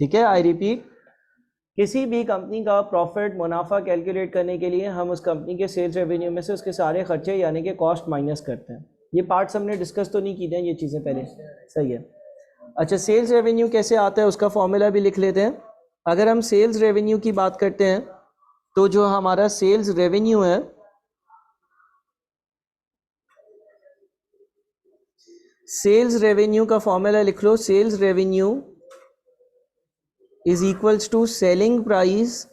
ठीक है, I repeat, किसी भी कंपनी का प्रॉफिट मुनाफा कैलकुलेट करने के लिए हम उस कंपनी के सेल्स रेवेन्यू में से उसके सारे खर्चे यानी कि कॉस्ट माइनस करते हैं। ये पार्ट्स हमने डिस्कस तो नहीं किए हैं ये चीज़ें पहले, सही है। अच्छा, सेल्स रेवेन्यू कैसे आता है उसका फॉर्मूला भी लिख लेते हैं। अगर हम सेल्स रेवेन्यू की बात करते हैं तो जो हमारा सेल्स रेवेन्यू है, सेल्स रेवेन्यू का फॉर्मूला लिख लो, sales revenue is equals to selling price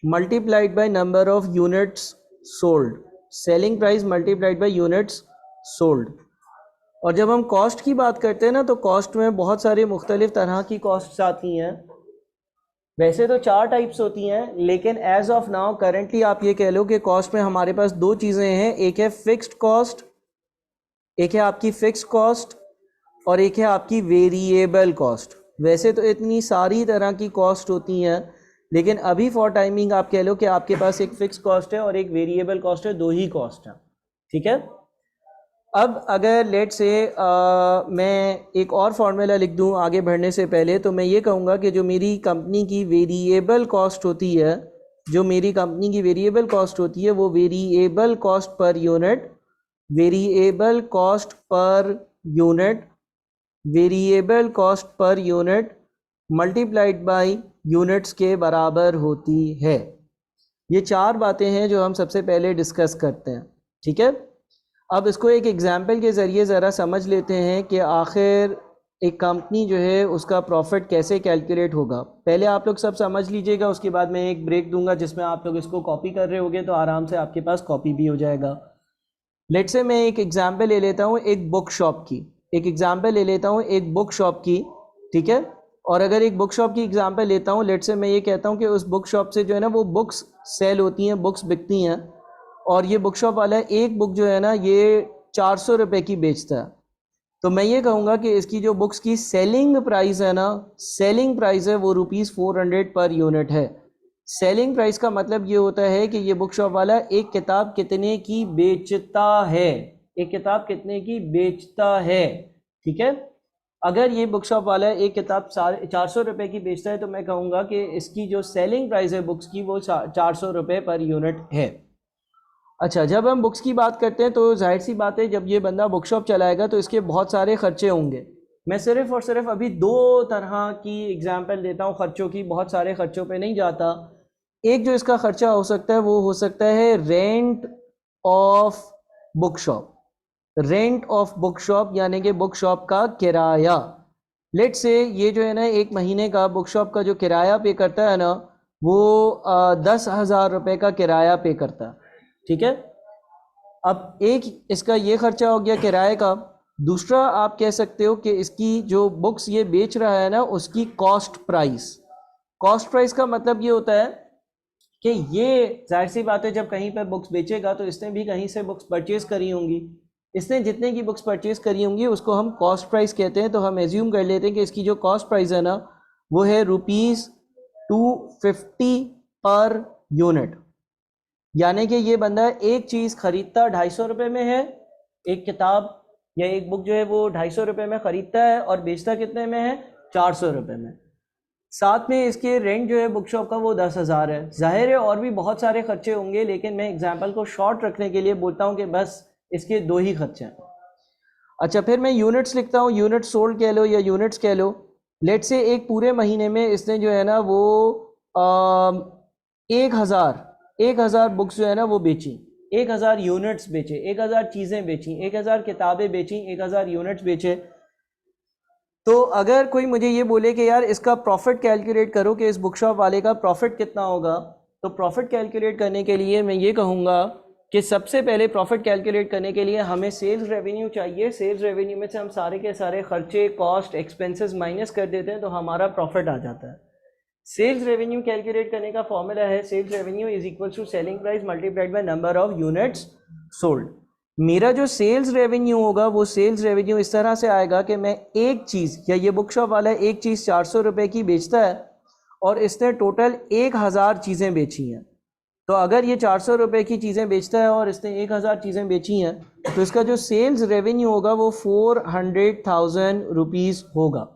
multiplied by number of units sold, selling price multiplied by units sold. और जब हम कॉस्ट की बात करते हैं ना, तो कॉस्ट में बहुत सारी मुख्तलिफ तरह की कॉस्ट्स आती हैं। वैसे तो 4 टाइप्स होती हैं, लेकिन एज ऑफ नाउ करेंटली आप ये कह लो कि कॉस्ट में हमारे पास 2 चीज़ें हैं, एक है फिक्स्ड कॉस्ट, एक है आपकी फिक्स्ड कॉस्ट और एक है आपकी वेरिएबल कॉस्ट। वैसे तो इतनी सारी तरह की कॉस्ट होती हैं, लेकिन अभी फॉर टाइमिंग आप कह लो कि आपके पास एक फिक्स कॉस्ट है और एक वेरिएबल कॉस्ट है, 2 ही कॉस्ट हैं, ठीक है। अब अगर लेट से मैं एक और फार्मूला लिख दूं आगे बढ़ने से पहले, तो मैं ये कहूँगा कि जो मेरी कंपनी की वेरिएबल कॉस्ट होती है, जो मेरी कंपनी की वेरिएबल कॉस्ट होती है, वो variable cost per unit, variable cost per unit, variable cost per unit multiplied by units के बराबर होती है। ये 4 बातें हैं जो हम सबसे पहले डिस्कस करते हैं, ठीक है। अब इसको एक एग्जाम्पल के ज़रिए ज़रा समझ लेते हैं कि आखिर एक कंपनी जो है उसका प्रॉफिट कैसे कैलकुलेट होगा। पहले आप लोग सब समझ लीजिएगा, उसके बाद मैं एक ब्रेक दूंगा जिसमें आप लोग इसको कॉपी कर रहे होगे तो आराम से आपके पास कॉपी भी हो जाएगा। लेट से मैं एक एग्जाम्पल ले लेता हूँ एक बुक शॉप की, एक एग्जाम्पल ले लेता हूँ एक बुक शॉप की, ठीक है। और अगर एक बुक शॉप की एग्जाम्पल लेता हूँ, लेट से मैं ये कहता हूँ कि उस बुक शॉप से जो है ना वो बुक्स सेल होती हैं, बुक्स बिकती हैं, और ये बुक शॉप वाला एक बुक जो है ना ये 400 रुपये की बेचता है। तो मैं ये कहूँगा कि इसकी जो बुक्स की सेलिंग प्राइस है ना, सेलिंग प्राइस है वो ₹400 पर यूनिट है। सेलिंग प्राइस का मतलब ये होता है कि ये बुक शॉप वाला एक किताब कितने की बेचता है, एक किताब कितने की बेचता है, ठीक है। अगर ये बुक शॉप वाला एक किताब 400 रुपये की बेचता है तो मैं कहूँगा कि इसकी जो सेलिंग प्राइस है बुक्स की वो 400 रुपये पर यूनिट है। अच्छा, जब हम बुक्स की बात करते हैं तो जाहिर सी बात है जब ये बंदा बुक शॉप चलाएगा तो इसके बहुत सारे खर्चे होंगे। मैं सिर्फ और सिर्फ अभी 2 तरह की एग्जांपल देता हूँ खर्चों की, बहुत सारे खर्चों पे नहीं जाता। एक जो इसका खर्चा हो सकता है वो हो सकता है rent of book shop, rent of book shop यानी कि बुक शॉप का किराया। लेट से ये जो है ना एक महीने का बुक शॉप का जो किराया पे करता है ना वो 10,000 रुपये का किराया पे करता है, ठीक है। अब एक इसका ये खर्चा हो गया किराए का। दूसरा आप कह सकते हो कि इसकी जो बुक्स ये बेच रहा है ना उसकी कॉस्ट प्राइस, कॉस्ट प्राइस का मतलब ये होता है कि ये जाहिर सी बात है जब कहीं पर बुक्स बेचेगा तो इसने भी कहीं से बुक्स परचेज करी होंगी, इसने जितने की बुक्स परचेज करी होंगी उसको हम कॉस्ट प्राइस कहते हैं। तो हम एज्यूम कर लेते हैं कि इसकी जो कॉस्ट प्राइस है ना वो है ₹250 पर यूनिट, यानी कि ये बंदा एक चीज़ खरीदता 250 रुपये में है, एक किताब या एक बुक जो है वो 250 रुपये में ख़रीदता है और बेचता कितने में है, 400 रुपये में। साथ में इसके रेंट जो है बुक शॉप का वो 10,000 है। जाहिर है और भी बहुत सारे खर्चे होंगे, लेकिन मैं एग्जाम्पल को शॉर्ट रखने के लिए बोलता हूँ कि बस इसके 2 ही खर्चे हैं। अच्छा, फिर मैं यूनिट्स लिखता हूँ, यूनिट्स सोल्ड कह लो या यूनिट्स कह लो। लेट से एक पूरे महीने में इसने जो है ना वो 1,000 बुक्स जो है ना वो बेची, 1,000 यूनिट्स बेचे, 1,000 चीज़ें बेची, 1,000 किताबें बेची, 1,000 यूनिट्स बेचे। तो अगर कोई मुझे ये बोले कि यार इसका प्रॉफिट कैलकुलेट करो कि इस बुक शॉप वाले का प्रॉफिट कितना होगा, तो प्रॉफिट कैलकुलेट करने के लिए मैं ये कहूँगा कि सबसे पहले प्रॉफिट कैलकुलेट करने के लिए हमें सेल्स रेवेन्यू चाहिए। सेल्स रेवेन्यू में से हम सारे के सारे खर्चे, कॉस्ट, एक्सपेंसेस माइनस कर देते हैं तो हमारा प्रॉफिट आ जाता है। सेल्स रेवेन्यू कैलकुलेट करने का फॉर्मूला है sales revenue is equal to selling price multiplied by number of units sold. मेरा जो सेल्स रेवेन्यू होगा वो सेल्स रेवेन्यू इस तरह से आएगा कि मैं एक चीज़, या ये बुक शॉप वाला एक चीज़ 400 रुपये की बेचता है और इसने टोटल 1,000 चीज़ें बेची हैं। तो अगर ये 400 रुपये की चीज़ें बेचता है और इसने 1,000 चीज़ें बेची हैं तो इसका जो सेल्स रेवेन्यू होगा वो 400,000 रुपीज़ होगा।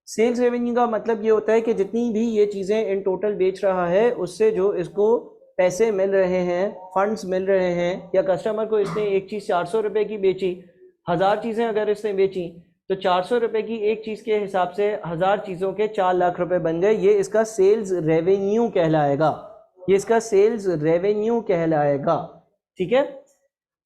सेल्स रेवेन्यू का मतलब ये होता है कि जितनी भी ये चीज़ें इन टोटल बेच रहा है उससे जो इसको पैसे मिल रहे हैं, फंड्स मिल रहे हैं, या कस्टमर को इसने एक चीज़ 400 रुपये की बेची, 1000 चीज़ें अगर इसने बेची तो 400 रुपये की एक चीज़ के हिसाब से 1000 चीज़ों के 4 लाख रुपए बन गए। ये इसका सेल्स रेवेन्यू कहलाएगा, ये इसका सेल्स रेवेन्यू कहलाएगा। ठीक है,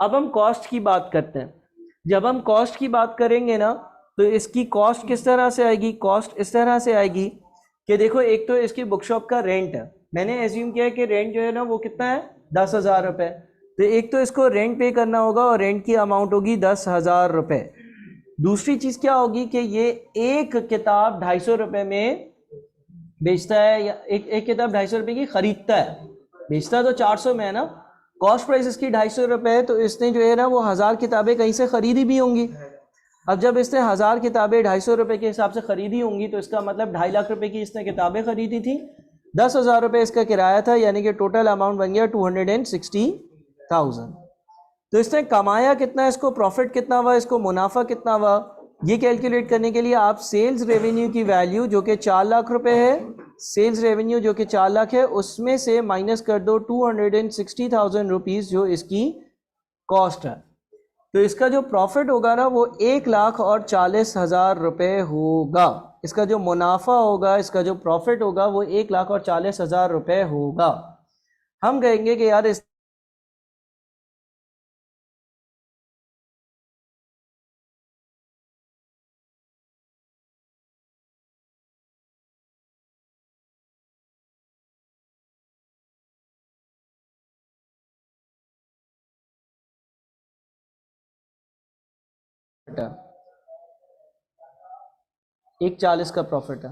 अब हम कॉस्ट की बात करते हैं। जब हम कॉस्ट की बात करेंगे ना तो इसकी कॉस्ट किस तरह से आएगी? कॉस्ट इस तरह से आएगी कि देखो, एक तो इसकी बुक शॉप का रेंट है, मैंने एज्यूम किया है कि रेंट जो है ना वो कितना है, 10,000 रुपये। तो एक तो इसको रेंट पे करना होगा और रेंट की अमाउंट होगी 10,000 रुपये। दूसरी चीज़ क्या होगी कि ये एक किताब 250 रुपये में बेचता है, या एक किताब 250 रुपये की खरीदता है, बेचता तो 400 में है ना, कॉस्ट प्राइस इसकी 250 रुपये है, तो इसने जो है ना वो 1000 किताबें कहीं से खरीदी भी होंगी। अब जब इसने 1000 किताबें 250 रुपये के हिसाब से खरीदी होंगी तो इसका मतलब 2.5 लाख रुपए की इसने किताबें खरीदी थी, 10,000 रुपये इसका किराया था, यानी कि टोटल अमाउंट बन गया 260,000। तो इसने कमाया कितना, इसको प्रॉफिट कितना हुआ, इसको मुनाफा कितना हुआ, ये कैलकुलेट करने के लिए आप सेल्स रेवेन्यू की वैल्यू जो कि 4 लाख रुपए है, सेल्स रेवेन्यू जो कि 4 लाख है, उसमें से माइनस कर दो 260,000 रुपीज़ जो इसकी कॉस्ट है। तो इसका जो प्रॉफिट होगा ना वो 1,40,000 रुपये होगा। इसका जो मुनाफा होगा, इसका जो प्रॉफिट होगा वो 1,40,000 रुपये होगा। हम कहेंगे कि यार इस एक 40 का प्रॉफिट है,